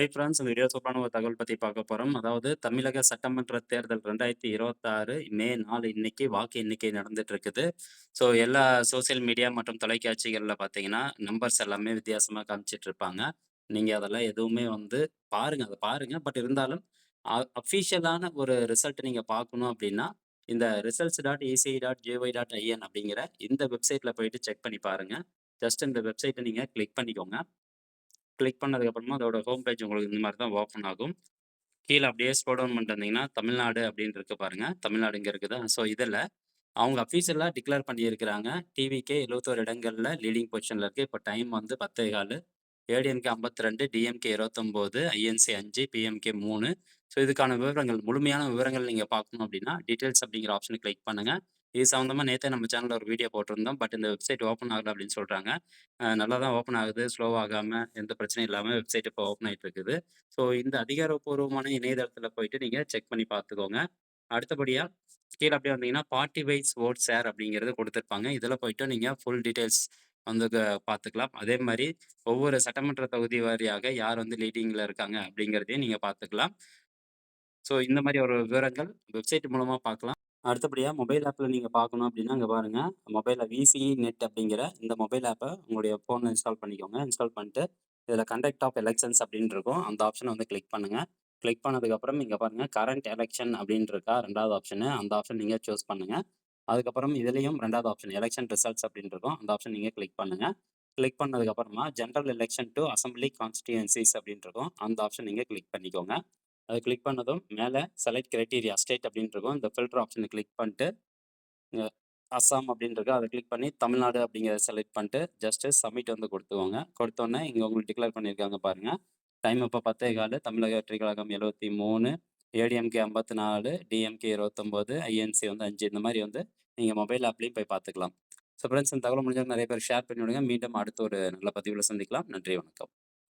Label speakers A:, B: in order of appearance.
A: Hi friends இந்த video சூப்பரான ஒரு தகவல் பத்தி பார்க்க போறோம். அதாவது தமிழக சட்டமன்ற தேர்தல் 2026 மே 4 இன்னைக்கு வாக்கு எண்ணிக்கை நடந்துட்டு இருக்குது. ஸோ எல்லா சோசியல் மீடியா மற்றும் தொலைக்காட்சிகள்ல பார்த்தீங்கன்னா, நம்பர்ஸ் எல்லாமே வித்தியாசமா காமிச்சிட்டு இருப்பாங்க. நீங்க அதெல்லாம் எதுவுமே வந்து பாருங்க. அத பாருங்க. பட் இருந்தாலும் அஃபிஷியலான ஒரு ரிசல்ட் நீங்க பார்க்கணும் அப்படின்னா, இந்த results.eci.jy.in அப்படிங்கிற இந்த வெப்சைட்ல போயிட்டு செக் பண்ணி பாருங்க. ஜஸ்ட் இந்த வெப்சைட்ட நீங்க கிளிக் பண்ணிக்கோங்க. கிளிக் பண்ணதுக்கப்புறமா அதோட ஹோம் பேஜ் உங்களுக்கு இந்த மாரி தான் ஓப்பன் ஆகும். கீழ அப்படியே ஸ்க்ரோல் டவுன் பண்ணிட்டு வந்தீங்கன்னா, தமிழ்நாடு அப்படின்னு இருக்கு பாருங்க. தமிழ்நாடு இங்க இருக்குதா? ஸோ இதுல அவங்க அஃபிஷியலா டிக்ளேர் பண்ணியிருக்கிறாங்க. டிவிகே 71 இடங்கள்ல லீடிங் பொசிஷன்ல இருக்கு. இப்ப டைம் வந்து 10:15. ADMK 52, DMK 29, INC 5, PMK 3. So இதுக்கான விவரங்கள், முழுமையான விவரங்கள் நீங்க பார்க்கணும் அப்படின்னா, டீட்டெயில்ஸ் அப்படிங்கிற ஆப்ஷன கிளிக் பண்ணுங்க. இது சம்மந்தமா நேத்தே நம்ம சேனல்ல ஒரு வீடியோ போட்டிருந்தோம். பட் இந்த வெப்சைட் ஓப்பன் ஆகல அப்படின்னு சொல்றாங்க. நல்லா தான் ஓப்பன் ஆகுது. ஸ்லோ ஆகாம, எந்த பிரச்சனையும் இல்லாம வெப்சைட் இப்போ ஓப்பன் ஆயிட்டு இருக்குது. ஸோ இந்த அதிகாரப்பூர்வமான இணையதளத்தில போயிட்டு நீங்க செக் பண்ணி பார்த்துக்கோங்க. அடுத்தபடியா கீழ அப்படியே வந்தீங்கன்னா, பார்ட்டி வைஸ் வோட் ஷேர் அப்படிங்கிறது குடுத்திருப்பாங்க. இதில போயிட்டு நீங்க ஃபுல் டீட்டெயில்ஸ் வந்து பார்த்துக்கலாம். அதே மாரி ஒவ்வொரு சட்டமன்ற தொகுதி வாரியாக யார் வந்து லீடிங்ல இருக்காங்க அப்படிங்கிறதையும் நீங்க பார்த்துக்கலாம். ஸோ இந்த மாரி ஒரு விவரங்கள் வெப்சைட் மூலமா பார்க்கலாம். அடுத்தபடியா மொபைல் ஆப்ல நீங்க பார்க்கணும் அப்படின்னா, இங்க பாருங்க. மொபைல்ல விசிஇ நெட் அப்படிங்கிற இந்த மொபைல் ஆப்ப உங்களுடைய ஃபோன்ல இன்ஸ்டால் பண்ணிக்கோங்க. இன்ஸ்டால் பண்ணிட்டு, இதில கண்டக்ட் ஆஃப் எலக்ஷன்ஸ் அப்படின்னு இருக்கும். அந்த ஆப்ஷன வந்து கிளிக் பண்ணுங்க. கிளிக் பண்ணதுக்கப்புறம் இங்க பாருங்க கரண்ட் எலக்ஷன் அப்படின்னு இருக்கா 2வது ஆப்ஷனு. அந்த ஆப்ஷன் நீங்க சூஸ் பண்ணுங்க. அதுக்கப்புறம் இதிலயும் 2வது ஆப்ஷன் எலக்ஷன் ரிசல்ட்ஸ் அப்படின்னு இருக்கும். அந்த ஆப்ஷன் நீங்க கிளிக் பண்ணுங்க. கிளிக் பண்ணதுக்கப்புறமா ஜெனரல் எலக்ஷன் டூ அசெம்பிளி கான்ஸ்டிட்யூயன்சிஸ் அப்படின்னு இருக்கும். அந்த ஆப்ஷன் நீங்க கிளிக் பண்ணிக்கோங்க. அத கிளிக் பண்ணதும் மேல செலக்ட் கிரைட்டீரியா ஸ்டேட் அப்படின்னு இருக்கும். இந்த ஃபில்டர் ஆப்ஷன கிளிக் பண்ணிட்டு, இங்க அஸ்ஸாம் அப்படின்னு இருக்கு. அத கிளிக் பண்ணி தமிழ்நாடு அப்படிங்கிறத செலக்ட் பண்ணிட்டு, ஜஸ்ட் சப்மிட் வந்து குடுத்துக்கோங்க. குடுத்தோனே இங்க உங்களுக்கு டிக்ளேர் பண்ணியிருக்காங்க பாருங்க. டைம் இப்ப 10:15 தமிழக வெற்றிக் கழகம் 73, ஏடிஎம்கே 54, டிஎம்கே 29, ஐஎன்சி வந்து 5 இந்த மாரி வந்து நீங்க மொபைல் ஆப்லயும் போய் பார்த்துக்கலாம். ஸோ ஃபிரெண்ட்ஸ் இந்த தகவல் முடிஞ்ச அளவுக்கு நெறைய பேருக்கு ஷேர் பண்ணி விடுங்க. மீண்டும் அடுத்த ஒரு நல்ல பதிவுல சந்திக்கலாம். நன்றி, வணக்கம்.